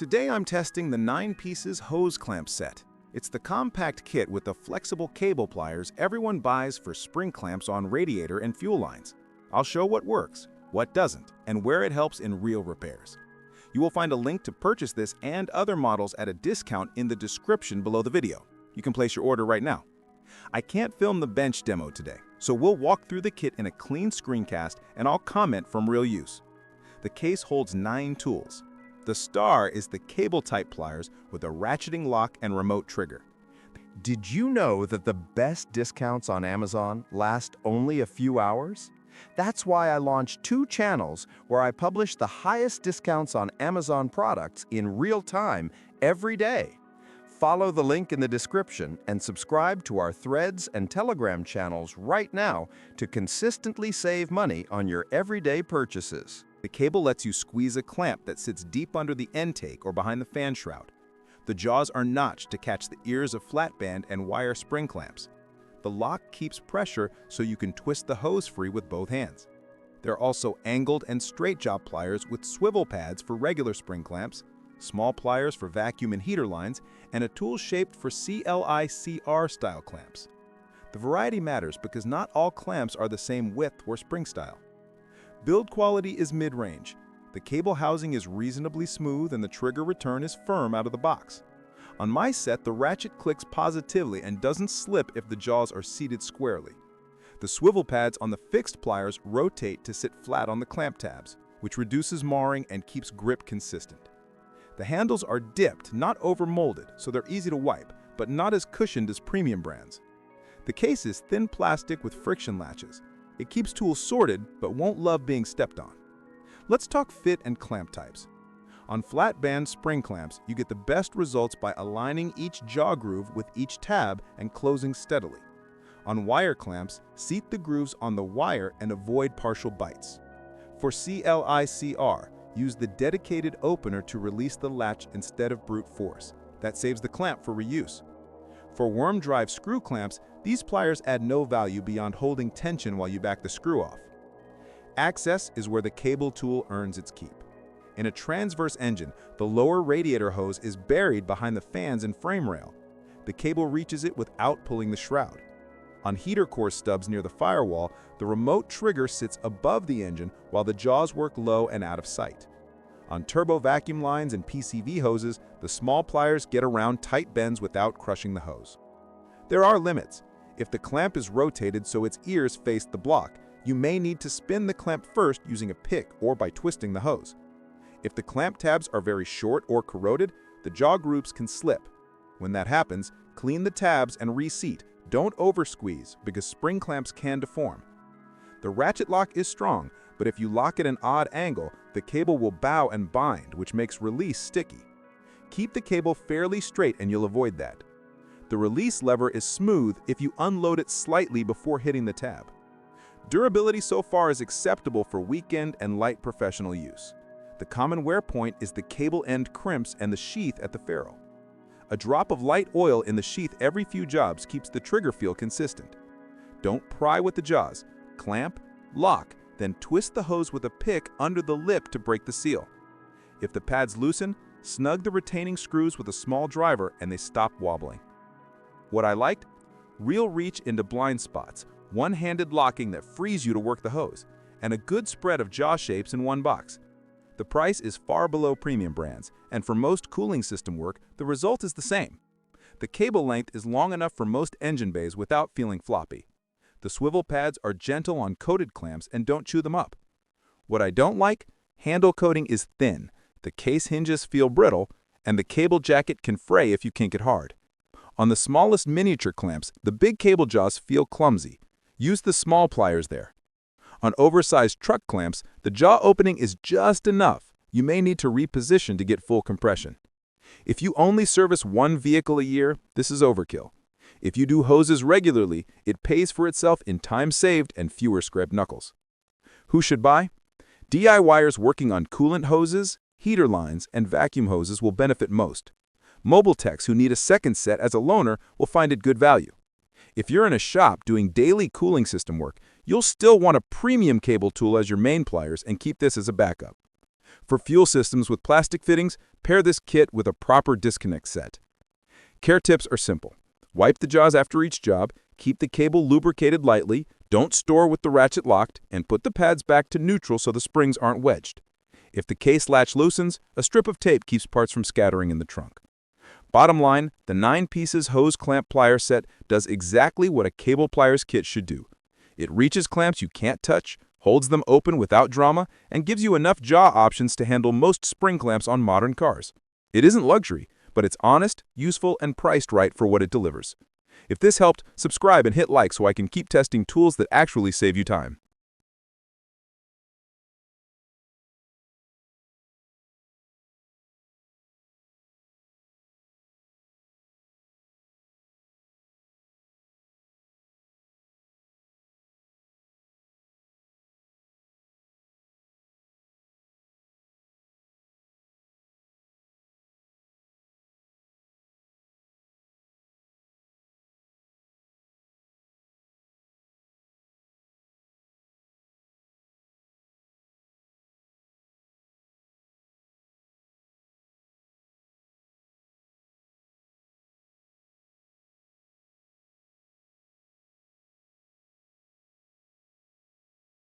Today I'm testing the 9 pieces hose clamp set. It's the compact kit with the flexible cable pliers everyone buys for spring clamps on radiator and fuel lines. I'll show what works, what doesn't, and where it helps in real repairs. You will find a link to purchase this and other models at a discount in the description below the video. You can place your order right now. I can't film the bench demo today, so we'll walk through the kit in a clean screencast and I'll comment from real use. The case holds 9 tools. The star is the cable-type pliers with a ratcheting lock and remote trigger. Did you know that the best discounts on Amazon last only a few hours? That's why I launched 2 channels where I publish the highest discounts on Amazon products in real time every day. Follow the link in the description and subscribe to our Threads and Telegram channels right now to consistently save money on your everyday purchases. The cable lets you squeeze a clamp that sits deep under the intake or behind the fan shroud. The jaws are notched to catch the ears of flat band and wire spring clamps. The lock keeps pressure so you can twist the hose free with both hands. There are also angled and straight jaw pliers with swivel pads for regular spring clamps, small pliers for vacuum and heater lines, and a tool shaped for CLI-CR style clamps. The variety matters because not all clamps are the same width or spring style. Build quality is mid-range. The cable housing is reasonably smooth and the trigger return is firm out of the box. On my set, the ratchet clicks positively and doesn't slip if the jaws are seated squarely. The swivel pads on the fixed pliers rotate to sit flat on the clamp tabs, which reduces marring and keeps grip consistent. The handles are dipped, not over-molded, so they're easy to wipe, but not as cushioned as premium brands. The case is thin plastic with friction latches. It keeps tools sorted, but won't love being stepped on. Let's talk fit and clamp types. On flat band spring clamps, you get the best results by aligning each jaw groove with each tab and closing steadily. On wire clamps, seat the grooves on the wire and avoid partial bites. For CLI-CR, use the dedicated opener to release the latch instead of brute force. That saves the clamp for reuse. For worm drive screw clamps, these pliers add no value beyond holding tension while you back the screw off. Access is where the cable tool earns its keep. In a transverse engine, the lower radiator hose is buried behind the fans and frame rail. The cable reaches it without pulling the shroud. On heater core stubs near the firewall, the remote trigger sits above the engine while the jaws work low and out of sight. On turbo vacuum lines and PCV hoses, the small pliers get around tight bends without crushing the hose. There are limits. If the clamp is rotated so its ears face the block, you may need to spin the clamp first using a pick or by twisting the hose. If the clamp tabs are very short or corroded, the jaw groups can slip. When that happens, clean the tabs and reseat. Don't over-squeeze because spring clamps can deform. The ratchet lock is strong, but if you lock at an odd angle, the cable will bow and bind, which makes release sticky. Keep the cable fairly straight and you'll avoid that. The release lever is smooth if you unload it slightly before hitting the tab. Durability so far is acceptable for weekend and light professional use. The common wear point is the cable end crimps and the sheath at the ferrule. A drop of light oil in the sheath every few jobs keeps the trigger feel consistent. Don't pry with the jaws. Clamp, lock, then twist the hose with a pick under the lip to break the seal. If the pads loosen, snug the retaining screws with a small driver and they stop wobbling. What I liked? Real reach into blind spots, one-handed locking that frees you to work the hose, and a good spread of jaw shapes in one box. The price is far below premium brands, and for most cooling system work, the result is the same. The cable length is long enough for most engine bays without feeling floppy. The swivel pads are gentle on coated clamps and don't chew them up. What I don't like? Handle coating is thin, the case hinges feel brittle, and the cable jacket can fray if you kink it hard. On the smallest miniature clamps, the big cable jaws feel clumsy. Use the small pliers there. On oversized truck clamps, the jaw opening is just enough. You may need to reposition to get full compression. If you only service one vehicle a year, this is overkill. If you do hoses regularly, it pays for itself in time saved and fewer scraped knuckles. Who should buy? DIYers working on coolant hoses, heater lines, and vacuum hoses will benefit most. Mobile techs who need a second set as a loaner will find it good value. If you're in a shop doing daily cooling system work, you'll still want a premium cable tool as your main pliers and keep this as a backup. For fuel systems with plastic fittings, pair this kit with a proper disconnect set. Care tips are simple. Wipe the jaws after each job, keep the cable lubricated lightly, don't store with the ratchet locked, and put the pads back to neutral so the springs aren't wedged. If the case latch loosens, a strip of tape keeps parts from scattering in the trunk. Bottom line, the 9 pieces hose clamp plier set does exactly what a cable pliers kit should do. It reaches clamps you can't touch, holds them open without drama, and gives you enough jaw options to handle most spring clamps on modern cars. It isn't luxury, but it's honest, useful, and priced right for what it delivers. If this helped, subscribe and hit like so I can keep testing tools that actually save you time.